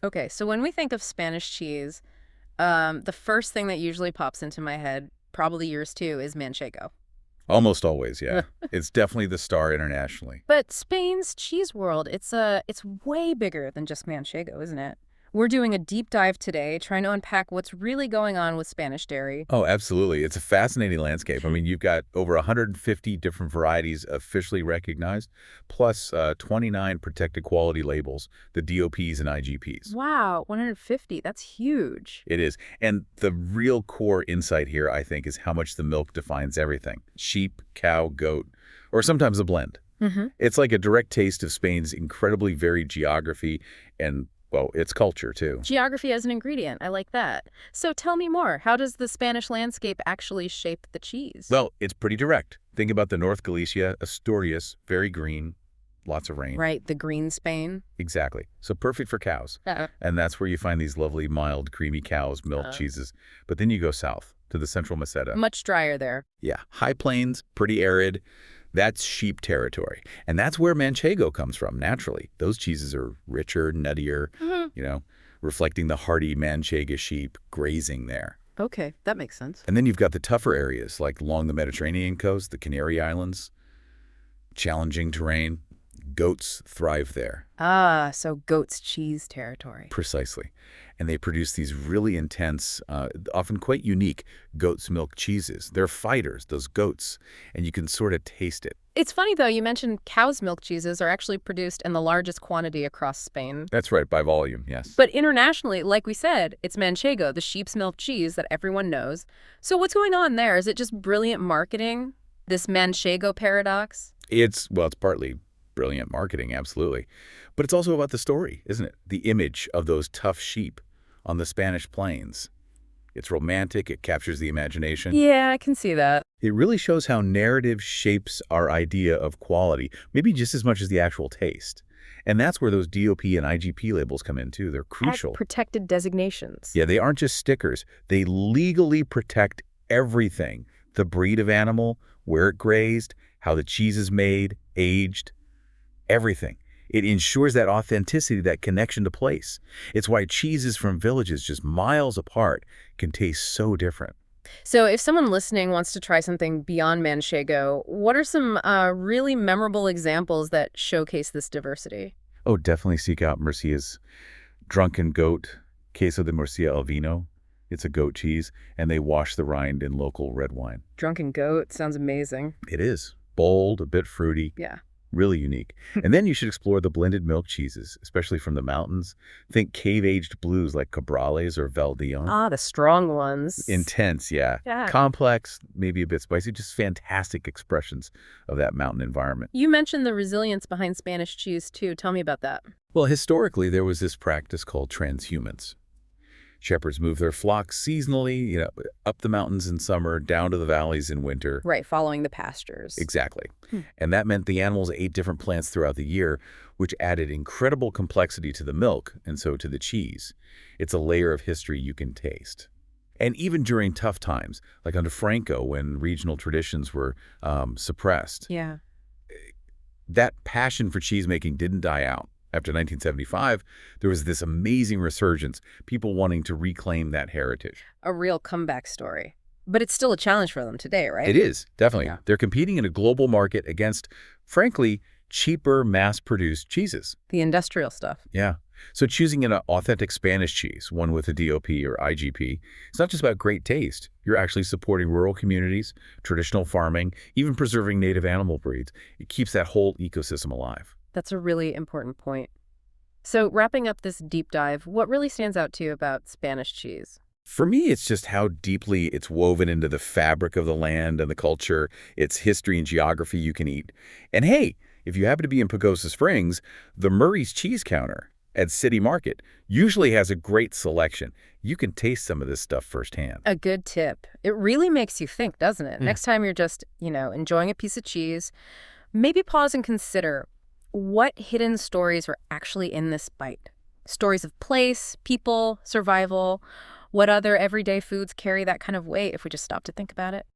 Okay, so when we think of Spanish cheese, the first thing that usually pops into my head, probably yours too, is manchego. Almost always, yeah. It's definitely the star internationally. But Spain's cheese world, it's way bigger than just manchego, isn't it? We're doing a deep dive today, trying to unpack what's really going on with Spanish dairy. Oh, absolutely. It's a fascinating landscape. I mean, you've got over 150 different varieties officially recognized, plus 29 protected quality labels, the DOPs and IGPs. Wow, 150, that's huge. It is. And the real core insight here, I think, is how much the milk defines everything. Sheep, cow, goat, or sometimes a blend. Mm-hmm. It's like a direct taste of Spain's incredibly varied geography and, well, its culture, too. Geography as an ingredient, I like that. So tell me more, how does the Spanish landscape actually shape the cheese? Well, it's pretty direct. Think about the North Galicia, Asturias, very green, lots of rain. Right, the green Spain. Exactly. So perfect for cows. Uh, And that's where you find these lovely, mild, creamy cows, milk uh, cheeses. But then you go south to the central Meseta. Much drier there. Yeah, high plains, pretty arid. That's sheep territory. And that's where Manchego comes from, naturally. Those cheeses are richer, nuttier, Hmm. you know, reflecting the hardy Manchega sheep grazing there. Okay, that makes sense. And then you've got the tougher areas, like along the Mediterranean coast, the Canary Islands, challenging terrain. Goats thrive there. Ah, so goat's cheese territory. Precisely. And they produce these really intense, often quite unique goat's milk cheeses. They're fighters, those goats, and you can sort of taste it. It's funny, though, you mentioned cow's milk cheeses are actually produced in the largest quantity across Spain. That's right, by volume, yes. But internationally, like we said, it's manchego, the sheep's milk cheese that everyone knows. So what's going on there? Is it just brilliant marketing? This manchego paradox? It's partly brilliant marketing, absolutely. But it's also about the story, isn't it? The image of those tough sheep on the Spanish plains. It's romantic, it captures the imagination. Yeah, I can see that. It really shows how narrative shapes our idea of quality, maybe just as much as the actual taste. And that's where those DOP and IGP labels come in, too. They're crucial. Protected designations. Yeah, they aren't just stickers. They legally protect everything. The breed of animal, where it grazed, how the cheese is made, aged, everything. It ensures that authenticity, that connection to place. It's why cheeses from villages just miles apart can taste so different. So if someone listening wants to try something beyond manchego, what are some really memorable examples that showcase this diversity? Oh, definitely seek out Murcia's Drunken Goat, Queso de Murcia al Vino. It's a goat cheese, and they wash the rind in local red wine. Drunken goat sounds amazing. It is bold, a bit fruity, Yeah. really unique. And then you should explore the blended milk cheeses, especially from the mountains. Think cave-aged blues like Cabrales or Valdion. Ah, the strong ones. Intense, yeah. Yeah. Complex, maybe a bit spicy, just fantastic expressions of that mountain environment. You mentioned the resilience behind Spanish cheese, too. Tell me about that. Well, historically, there was this practice called transhumance. Shepherds moved their flocks seasonally, up the mountains in summer, down to the valleys in winter. Right, following the pastures. Exactly. Hmm. And that meant the animals ate different plants throughout the year, which added incredible complexity to the milk and so to the cheese. It's a layer of history you can taste. And even during tough times, like under Franco, when regional traditions were suppressed, Yeah. that passion for cheesemaking didn't die out. After 1975, there was this amazing resurgence, people wanting to reclaim that heritage. A real comeback story. But it's still a challenge for them today, right? It is, definitely. Yeah. They're competing in a global market against, frankly, cheaper, mass-produced cheeses. The industrial stuff. Yeah. So choosing an authentic Spanish cheese, one with a DOP or IGP, it's not just about great taste. You're actually supporting rural communities, traditional farming, even preserving native animal breeds. It keeps that whole ecosystem alive. That's a really important point. So wrapping up this deep dive, what really stands out to you about Spanish cheese? For me, it's just how deeply it's woven into the fabric of the land and the culture, its history and geography you can eat. And hey, if you happen to be in Pagosa Springs, the Murray's Cheese Counter at City Market usually has a great selection. You can taste some of this stuff firsthand. A good tip. It really makes you think, doesn't it? Next time you're just, enjoying a piece of cheese, maybe pause and consider what hidden stories are actually in this bite. Stories of place, people, survival. What other everyday foods carry that kind of weight if we just stop to think about it?